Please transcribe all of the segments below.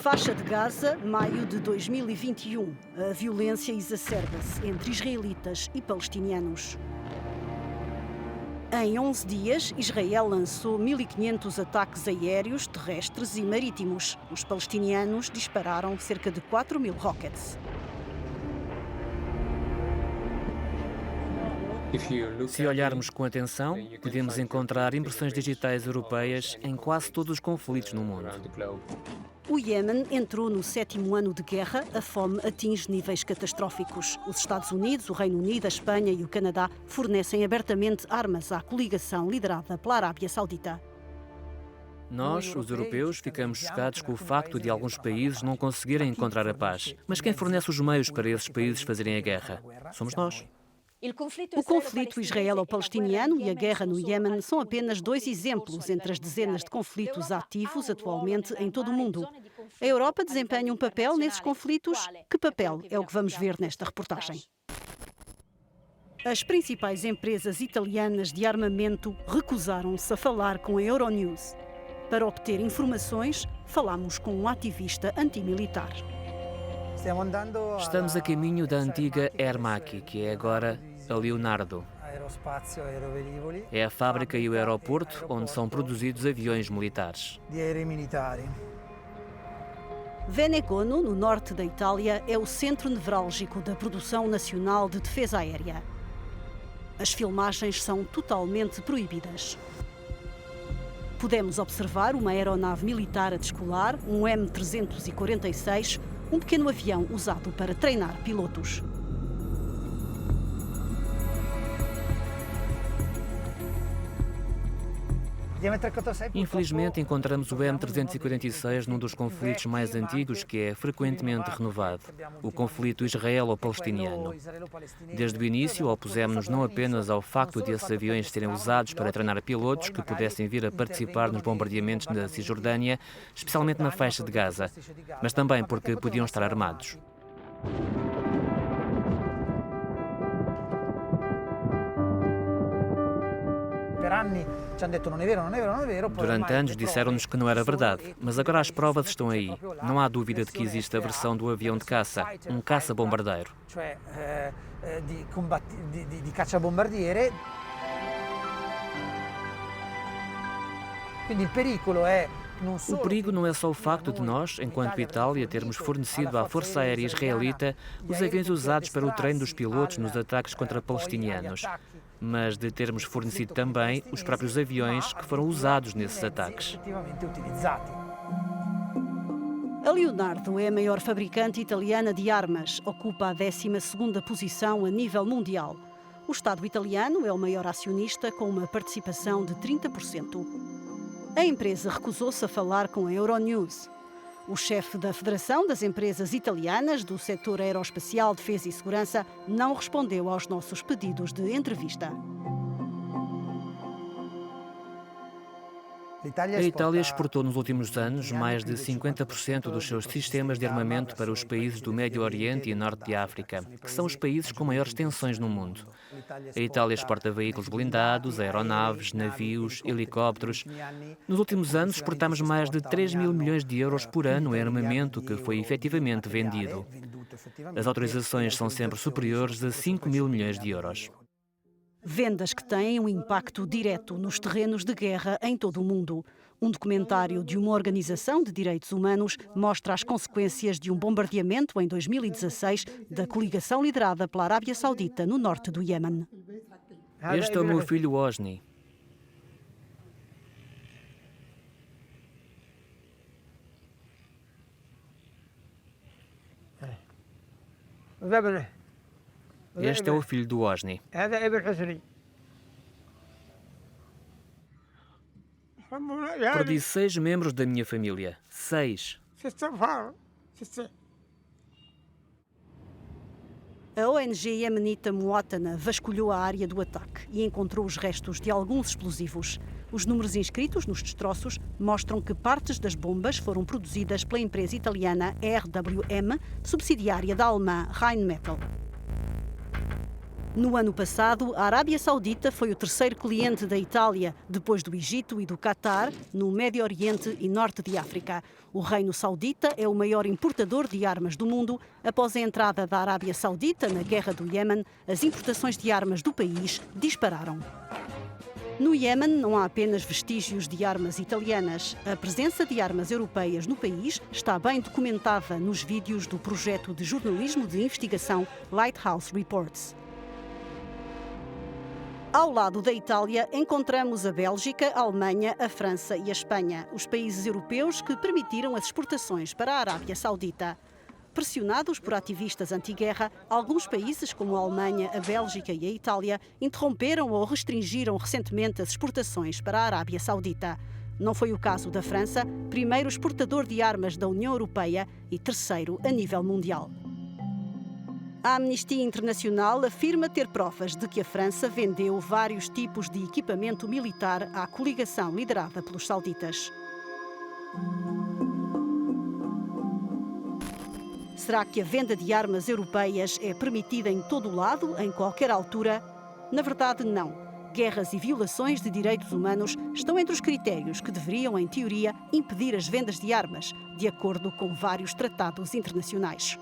Faixa de Gaza, maio de 2021. A violência exacerba-se entre israelitas e palestinianos. Em 11 dias, Israel lançou 1.500 ataques aéreos, terrestres e marítimos. Os palestinianos dispararam cerca de 4.000 rockets. Se olharmos com atenção, podemos encontrar impressões digitais europeias em quase todos os conflitos no mundo. O Iêmen entrou no 7º ano de guerra. A fome atinge níveis catastróficos. Os Estados Unidos, o Reino Unido, a Espanha e o Canadá fornecem abertamente armas à coligação liderada pela Arábia Saudita. Nós, os europeus, ficamos chocados com o facto de alguns países não conseguirem encontrar a paz. Mas quem fornece os meios para esses países fazerem a guerra? Somos nós. O conflito israelo-palestiniano e a guerra no Iêmen são apenas 2 exemplos entre as dezenas de conflitos ativos atualmente em todo o mundo. A Europa desempenha um papel nesses conflitos? Que papel é o que vamos ver nesta reportagem? As principais empresas italianas de armamento recusaram-se a falar com a Euronews. Para obter informações, falamos com um ativista antimilitar. Estamos a caminho da antiga Aermacchi, que é agora a Leonardo. É a fábrica e o aeroporto onde são produzidos aviões militares. Venegono, no norte da Itália, é o centro nevrálgico da produção nacional de defesa aérea. As filmagens são totalmente proibidas. Podemos observar uma aeronave militar a descolar, um M346, um pequeno avião usado para treinar pilotos. Infelizmente, encontramos o M346 num dos conflitos mais antigos que é frequentemente renovado, o conflito israelo-palestiniano. Desde o início, opusemos-nos não apenas ao facto de esses aviões serem usados para treinar pilotos que pudessem vir a participar nos bombardeamentos na Cisjordânia, especialmente na faixa de Gaza, mas também porque podiam estar armados. Durante anos disseram-nos que não era verdade, mas agora as provas estão aí. Não há dúvida de que existe a versão do avião de caça, um caça-bombardeiro. O perigo não é só o facto de nós, enquanto Itália, termos fornecido à Força Aérea Israelita os aviões usados para o treino dos pilotos nos ataques contra palestinianos, mas de termos fornecido também os próprios aviões que foram usados nesses ataques. A Leonardo é a maior fabricante italiana de armas, ocupa a 12ª posição a nível mundial. O Estado italiano é o maior acionista, com uma participação de 30%. A empresa recusou-se a falar com a Euronews. O chefe da Federação das Empresas Italianas do setor aeroespacial, defesa e segurança não respondeu aos nossos pedidos de entrevista. A Itália exportou nos últimos anos mais de 50% dos seus sistemas de armamento para os países do Médio Oriente e Norte de África, que são os países com maiores tensões no mundo. A Itália exporta veículos blindados, aeronaves, navios, helicópteros. Nos últimos anos exportamos mais de 3.000 milhões de euros por ano em armamento que foi efetivamente vendido. As autorizações são sempre superiores a 5.000 milhões de euros. Vendas que têm um impacto direto nos terrenos de guerra em todo o mundo. Um documentário de uma organização de direitos humanos mostra as consequências de um bombardeamento em 2016 da coligação liderada pela Arábia Saudita no norte do Iêmen. Este é o meu filho Osni. Este é o filho do Osni. Perdi 6 membros da minha família. 6. A ONG iemenita Muatana vasculhou a área do ataque e encontrou os restos de alguns explosivos. Os números inscritos nos destroços mostram que partes das bombas foram produzidas pela empresa italiana RWM, subsidiária da alemã Rheinmetall. No ano passado, a Arábia Saudita foi o terceiro cliente da Itália, depois do Egito e do Catar, no Médio Oriente e Norte de África. O Reino Saudita é o maior importador de armas do mundo. Após a entrada da Arábia Saudita na guerra do Iémen, as importações de armas do país dispararam. No Iémen não há apenas vestígios de armas italianas. A presença de armas europeias no país está bem documentada nos vídeos do projeto de jornalismo de investigação Lighthouse Reports. Ao lado da Itália, encontramos a Bélgica, a Alemanha, a França e a Espanha, os países europeus que permitiram as exportações para a Arábia Saudita. Pressionados por ativistas anti-guerra, alguns países, como a Alemanha, a Bélgica e a Itália, interromperam ou restringiram recentemente as exportações para a Arábia Saudita. Não foi o caso da França, primeiro exportador de armas da União Europeia e terceiro a nível mundial. A Amnistia Internacional afirma ter provas de que a França vendeu vários tipos de equipamento militar à coligação liderada pelos sauditas. Será que a venda de armas europeias é permitida em todo o lado, em qualquer altura? Na verdade, não. Guerras e violações de direitos humanos estão entre os critérios que deveriam, em teoria, impedir as vendas de armas, de acordo com vários tratados internacionais.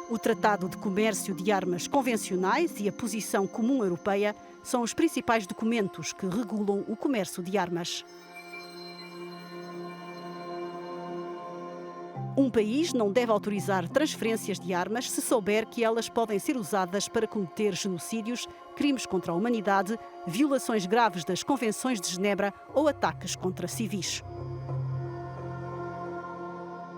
O Tratado de Comércio de Armas Convencionais e a Posição Comum Europeia são os principais documentos que regulam o comércio de armas. Um país não deve autorizar transferências de armas se souber que elas podem ser usadas para cometer genocídios, crimes contra a humanidade, violações graves das Convenções de Genebra ou ataques contra civis.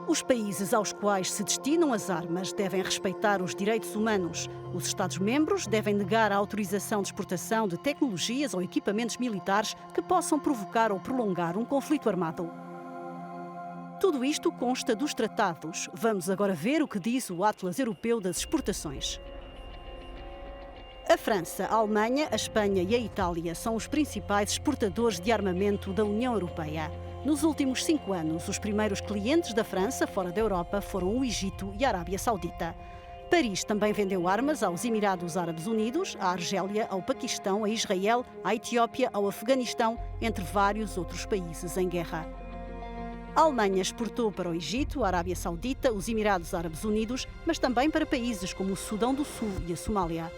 Os países aos quais se destinam as armas devem respeitar os direitos humanos. Os Estados-membros devem negar a autorização de exportação de tecnologias ou equipamentos militares que possam provocar ou prolongar um conflito armado. Tudo isto consta dos tratados. Vamos agora ver o que diz o Atlas Europeu das Exportações. A França, a Alemanha, a Espanha e a Itália são os principais exportadores de armamento da União Europeia. Nos últimos 5 anos, os primeiros clientes da França fora da Europa foram o Egito e a Arábia Saudita. Paris também vendeu armas aos Emirados Árabes Unidos, à Argélia, ao Paquistão, a Israel, à Etiópia, ao Afeganistão, entre vários outros países em guerra. A Alemanha exportou para o Egito, a Arábia Saudita, os Emirados Árabes Unidos, mas também para países como o Sudão do Sul e a Somália.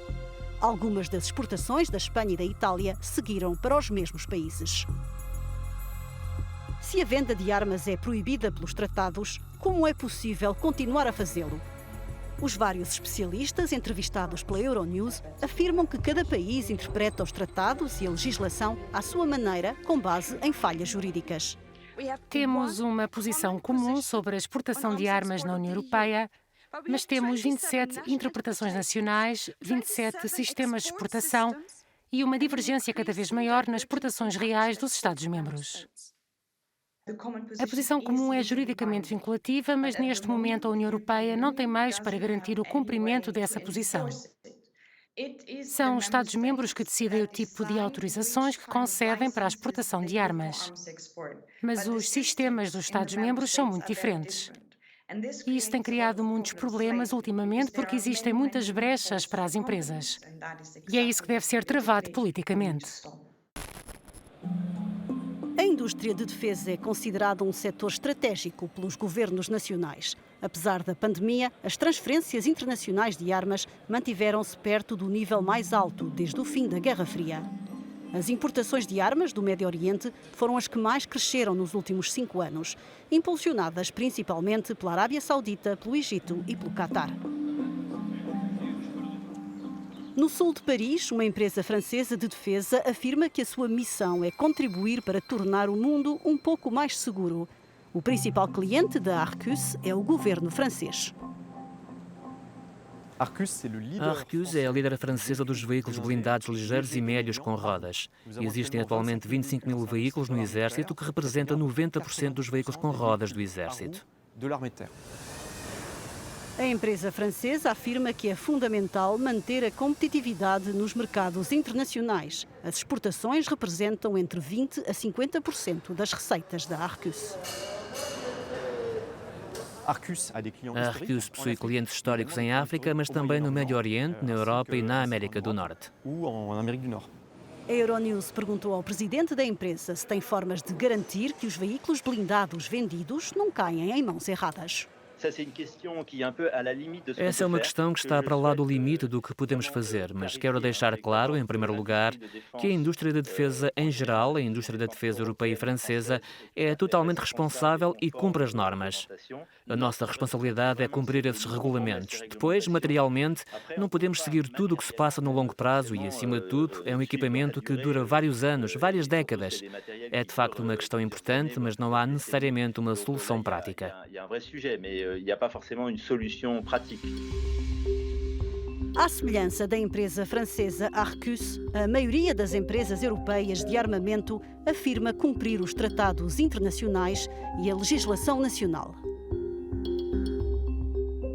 Algumas das exportações da Espanha e da Itália seguiram para os mesmos países. Se a venda de armas é proibida pelos tratados, como é possível continuar a fazê-lo? Os vários especialistas entrevistados pela Euronews afirmam que cada país interpreta os tratados e a legislação à sua maneira, com base em falhas jurídicas. Temos uma posição comum sobre a exportação de armas na União Europeia, mas temos 27 interpretações nacionais, 27 sistemas de exportação e uma divergência cada vez maior nas exportações reais dos Estados-membros. A posição comum é juridicamente vinculativa, mas neste momento a União Europeia não tem meios para garantir o cumprimento dessa posição. São os Estados-membros que decidem o tipo de autorizações que concedem para a exportação de armas. Mas os sistemas dos Estados-membros são muito diferentes. E isso tem criado muitos problemas ultimamente porque existem muitas brechas para as empresas. E é isso que deve ser travado politicamente. A indústria de defesa é considerada um setor estratégico pelos governos nacionais. Apesar da pandemia, as transferências internacionais de armas mantiveram-se perto do nível mais alto desde o fim da Guerra Fria. As importações de armas do Médio Oriente foram as que mais cresceram nos últimos 5 anos, impulsionadas principalmente pela Arábia Saudita, pelo Egito e pelo Catar. No sul de Paris, uma empresa francesa de defesa afirma que a sua missão é contribuir para tornar o mundo um pouco mais seguro. O principal cliente da Arquus é o governo francês. A Arquus é a líder francesa dos veículos blindados ligeiros e médios com rodas. Existem atualmente 25 mil veículos no Exército, que representa 90% dos veículos com rodas do Exército. A empresa francesa afirma que é fundamental manter a competitividade nos mercados internacionais. As exportações representam entre 20% a 50% das receitas da Arquus. A Arcus possui clientes históricos em África, mas também no Médio Oriente, na Europa e na América do Norte. A Euronews perguntou ao presidente da empresa se tem formas de garantir que os veículos blindados vendidos não caem em mãos erradas. Essa é uma questão que está para lá do limite do que podemos fazer, mas quero deixar claro, em primeiro lugar, que a indústria da defesa em geral, a indústria da defesa europeia e francesa, é totalmente responsável e cumpre as normas. A nossa responsabilidade é cumprir esses regulamentos. Depois, materialmente, não podemos seguir tudo o que se passa no longo prazo e, acima de tudo, é um equipamento que dura vários anos, várias décadas. É de facto uma questão importante, mas não há necessariamente uma solução prática. Il n'y a pas forcément une solution pratique. À semelhança da empresa francesa Arcus, a maioria das empresas europeias de armamento afirma cumprir os tratados internacionais e a legislação nacional.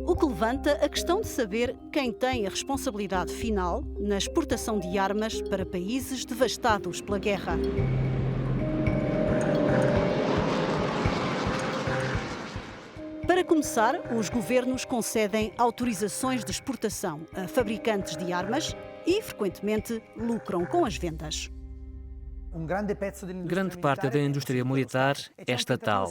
O que levanta a questão de saber quem tem a responsabilidade final na exportação de armas para países devastados pela guerra. Para começar, os governos concedem autorizações de exportação a fabricantes de armas e, frequentemente, lucram com as vendas. Grande parte da indústria militar é estatal.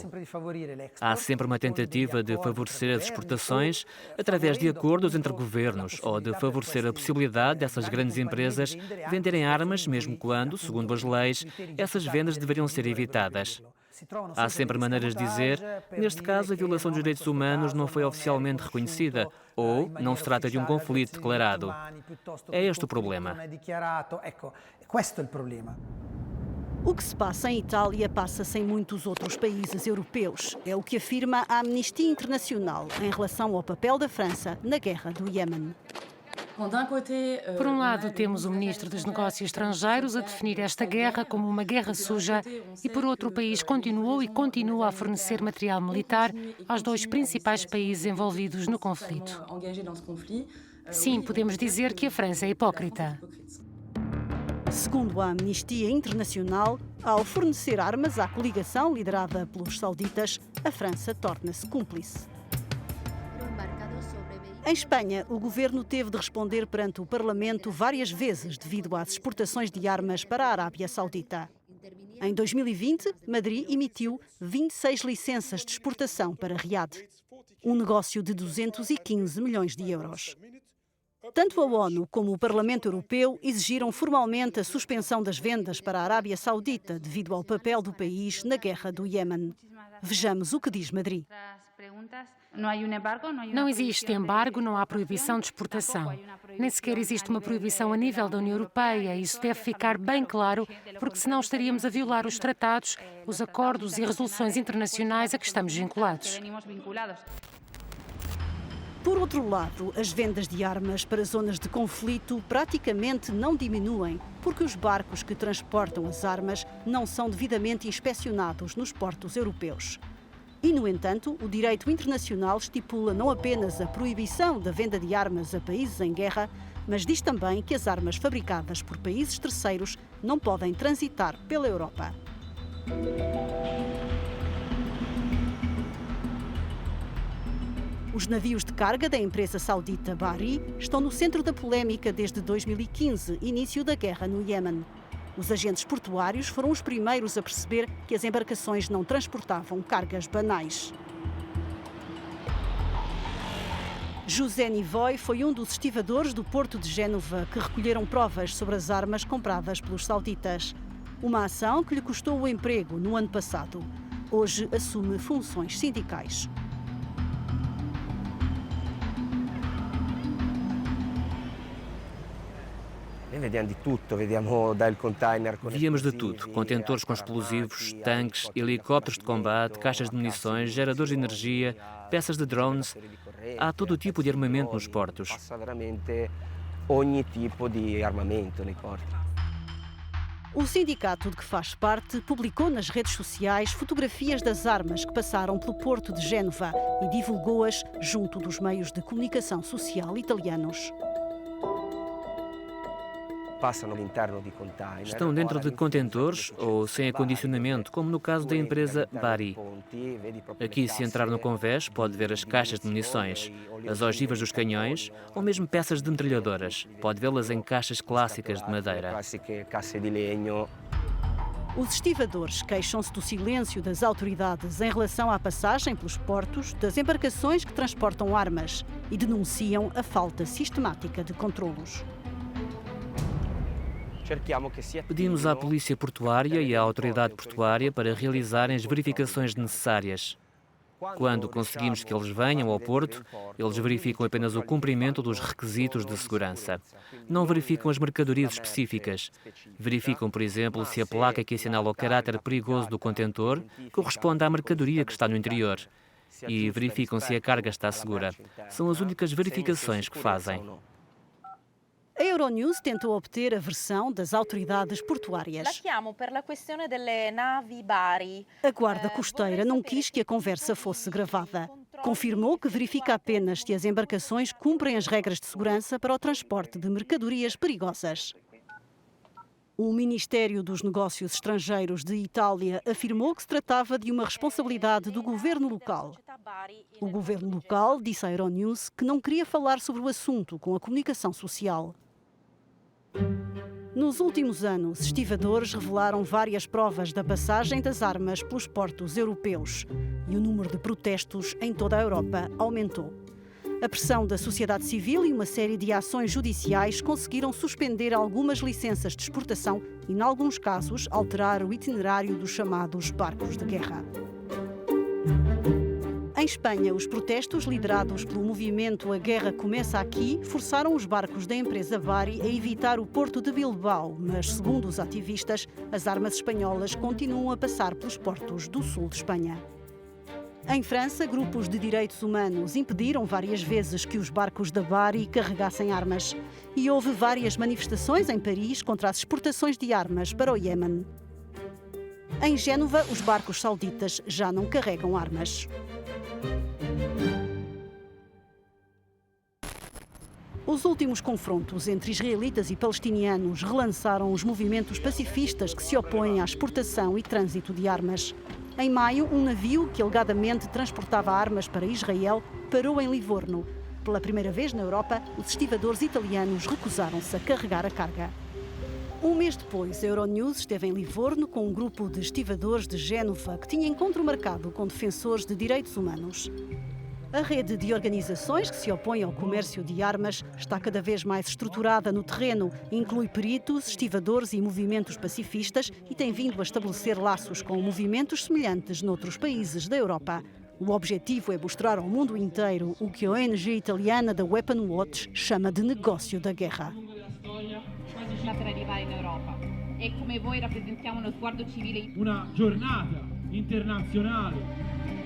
Há sempre uma tentativa de favorecer as exportações através de acordos entre governos ou de favorecer a possibilidade dessas grandes empresas venderem armas, mesmo quando, segundo as leis, essas vendas deveriam ser evitadas. Há sempre maneiras de dizer, neste caso a violação dos direitos humanos não foi oficialmente reconhecida ou não se trata de um conflito declarado. É este o problema. O que se passa em Itália passa-se em muitos outros países europeus. É o que afirma a Amnistia Internacional em relação ao papel da França na guerra do Iêmen. Por um lado, temos o ministro dos Negócios Estrangeiros a definir esta guerra como uma guerra suja e, por outro, o país continuou e continua a fornecer material militar aos dois principais países envolvidos no conflito. Sim, podemos dizer que a França é hipócrita. Segundo a Amnistia Internacional, ao fornecer armas à coligação liderada pelos sauditas, a França torna-se cúmplice. Em Espanha, o governo teve de responder perante o Parlamento várias vezes devido às exportações de armas para a Arábia Saudita. Em 2020, Madrid emitiu 26 licenças de exportação para Riad, um negócio de 215 milhões de euros. Tanto a ONU como o Parlamento Europeu exigiram formalmente a suspensão das vendas para a Arábia Saudita devido ao papel do país na guerra do Iêmen. Vejamos o que diz Madrid. Não existe embargo, não há proibição de exportação. Nem sequer existe uma proibição a nível da União Europeia. Isso deve ficar bem claro, porque senão estaríamos a violar os tratados, os acordos e resoluções internacionais a que estamos vinculados. Por outro lado, as vendas de armas para zonas de conflito praticamente não diminuem, porque os barcos que transportam as armas não são devidamente inspecionados nos portos europeus. E, no entanto, o direito internacional estipula não apenas a proibição da venda de armas a países em guerra, mas diz também que as armas fabricadas por países terceiros não podem transitar pela Europa. Os navios de carga da empresa saudita Bahri estão no centro da polémica desde 2015, início da guerra no Iêmen. Os agentes portuários foram os primeiros a perceber que as embarcações não transportavam cargas banais. José Nivoy foi um dos estivadores do porto de Génova que recolheram provas sobre as armas compradas pelos sauditas. Uma ação que lhe custou o emprego no ano passado. Hoje assume funções sindicais. Víamos de tudo, contentores com explosivos, tanques, helicópteros de combate, caixas de munições, geradores de energia, peças de drones. Há todo o tipo de armamento nos portos. O sindicato de que faz parte publicou nas redes sociais fotografias das armas que passaram pelo porto de Génova e divulgou-as junto dos meios de comunicação social italianos. Estão dentro de contentores ou sem acondicionamento, como no caso da empresa Bari. Aqui, se entrar no convés, pode ver as caixas de munições, as ogivas dos canhões ou mesmo peças de metralhadoras. Pode vê-las em caixas clássicas de madeira. Os estivadores queixam-se do silêncio das autoridades em relação à passagem pelos portos das embarcações que transportam armas e denunciam a falta sistemática de controlos. Pedimos à Polícia Portuária e à Autoridade Portuária para realizarem as verificações necessárias. Quando conseguimos que eles venham ao porto, eles verificam apenas o cumprimento dos requisitos de segurança. Não verificam as mercadorias específicas. Verificam, por exemplo, se a placa que assinala o caráter perigoso do contentor corresponde à mercadoria que está no interior. E verificam se a carga está segura. São as únicas verificações que fazem. A Euronews tentou obter a versão das autoridades portuárias. A guarda costeira não quis que a conversa fosse gravada. Confirmou que verifica apenas se as embarcações cumprem as regras de segurança para o transporte de mercadorias perigosas. O Ministério dos Negócios Estrangeiros de Itália afirmou que se tratava de uma responsabilidade do governo local. O governo local disse à Euronews que não queria falar sobre o assunto com a comunicação social. Nos últimos anos, estivadores revelaram várias provas da passagem das armas pelos portos europeus e o número de protestos em toda a Europa aumentou. A pressão da sociedade civil e uma série de ações judiciais conseguiram suspender algumas licenças de exportação e, em alguns casos, alterar o itinerário dos chamados barcos de guerra. Em Espanha, os protestos liderados pelo movimento A Guerra Começa Aqui forçaram os barcos da empresa Bari a evitar o porto de Bilbao, mas, segundo os ativistas, as armas espanholas continuam a passar pelos portos do sul de Espanha. Em França, grupos de direitos humanos impediram várias vezes que os barcos da Bari carregassem armas. E houve várias manifestações em Paris contra as exportações de armas para o Iémen. Em Génova, os barcos sauditas já não carregam armas. Os últimos confrontos entre israelitas e palestinianos relançaram os movimentos pacifistas que se opõem à exportação e trânsito de armas. Em maio, um navio que alegadamente transportava armas para Israel parou em Livorno. Pela primeira vez na Europa, os estivadores italianos recusaram-se a carregar a carga. Um mês depois, a Euronews esteve em Livorno com um grupo de estivadores de Génova que tinha encontro marcado com defensores de direitos humanos. A rede de organizações que se opõem ao comércio de armas está cada vez mais estruturada no terreno, inclui peritos, estivadores e movimentos pacifistas e tem vindo a estabelecer laços com movimentos semelhantes noutros países da Europa. O objetivo é mostrar ao mundo inteiro o que a ONG italiana da Weapon Watch chama de negócio da guerra. Per arrivare in Europa e come voi rappresentiamo uno sguardo civile. Una giornata internazionale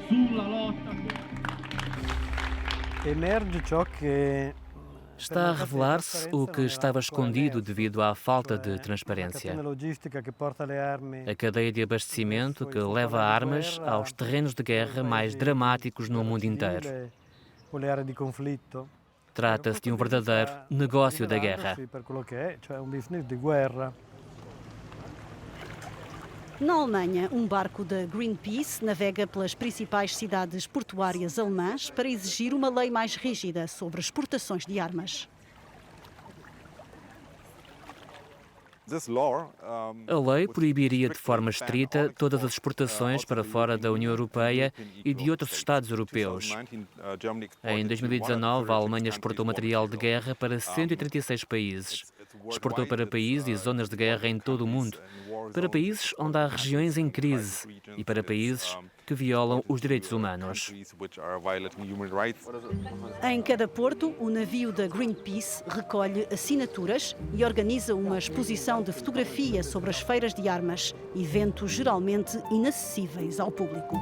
sulla lotta. Emerge ciò che Está a revelar-se o que estava escondido devido à falta de transparência. A cadeia de abastecimento que leva armas aos terrenos de guerra mais dramáticos no mundo inteiro. Trata-se de um verdadeiro negócio da guerra. Na Alemanha, um barco da Greenpeace navega pelas principais cidades portuárias alemãs para exigir uma lei mais rígida sobre exportações de armas. A lei proibiria de forma estrita todas as exportações para fora da União Europeia e de outros Estados europeus. Em 2019, a Alemanha exportou material de guerra para 136 países. Exportou para países e zonas de guerra em todo o mundo, para países onde há regiões em crise e para países que violam os direitos humanos. Em cada porto, o navio da Greenpeace recolhe assinaturas e organiza uma exposição de fotografia sobre as feiras de armas, eventos geralmente inacessíveis ao público.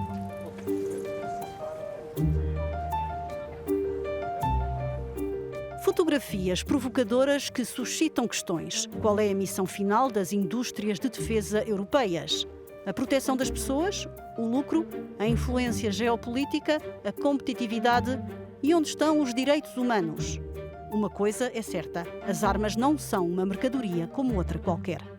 Fotografias provocadoras que suscitam questões. Qual é a missão final das indústrias de defesa europeias? A proteção das pessoas? O lucro? A influência geopolítica? A competitividade? E onde estão os direitos humanos? Uma coisa é certa: as armas não são uma mercadoria como outra qualquer.